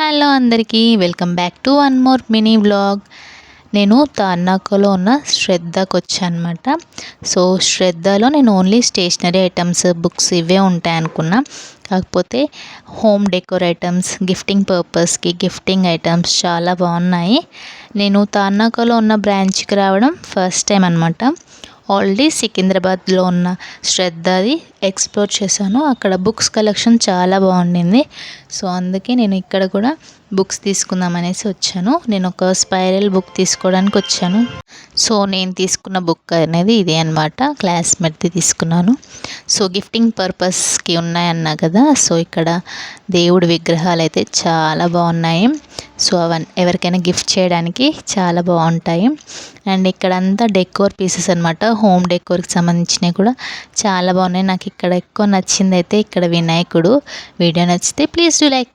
Hello అందరికీ welcome back to one more mini vlog. నేను తార్నాకలో ఉన్న శ్రద్ధకు వచ్చాను అనమాట. సో శ్రద్ధలో నేను ఓన్లీ స్టేషనరీ ఐటమ్స్, బుక్స్ ఇవే ఉంటాయి అనుకున్నా. కాకపోతే హోమ్ డెకోర్ ఐటమ్స్, గిఫ్టింగ్ పర్పస్కి గిఫ్టింగ్ ఐటమ్స్ చాలా బాగున్నాయి. నేను తార్నాకలో ఉన్న బ్రాంచ్కి రావడం ఫస్ట్ టైం అనమాట. ఆల్రెడీ సికింద్రాబాద్లో ఉన్న శ్రద్ధది ఎక్స్ప్లోర్ చేశాను. అక్కడ బుక్స్ కలెక్షన్ చాలా బాగుండింది. సో అందుకే నేను ఇక్కడ కూడా బుక్స్ తీసుకుందాం అనేసి వచ్చాను. నేను ఒక స్పైరల్ బుక్ తీసుకోవడానికి వచ్చాను. సో నేను తీసుకున్న బుక్ అనేది ఇదే అనమాట, క్లాస్మేట్ది తీసుకున్నాను. సో గిఫ్టింగ్ పర్పస్కి ఉన్నాయన్నా కదా, సో ఇక్కడ దేవుడి విగ్రహాలు అయితే చాలా బాగున్నాయి. సో అవన్నీ ఎవరికైనా గిఫ్ట్ చేయడానికి చాలా బాగుంటాయి. అండ్ ఇక్కడంతా డెకోర్ పీసెస్ అనమాట, హోమ్ డెకోర్కి సంబంధించినవి కూడా చాలా బాగున్నాయి. నాకు ఇక్కడ ఎక్కువ నచ్చింది అయితే ఇక్కడ వినాయకుడు. వీడియో నచ్చితే ప్లీజ్ డూ లైక్.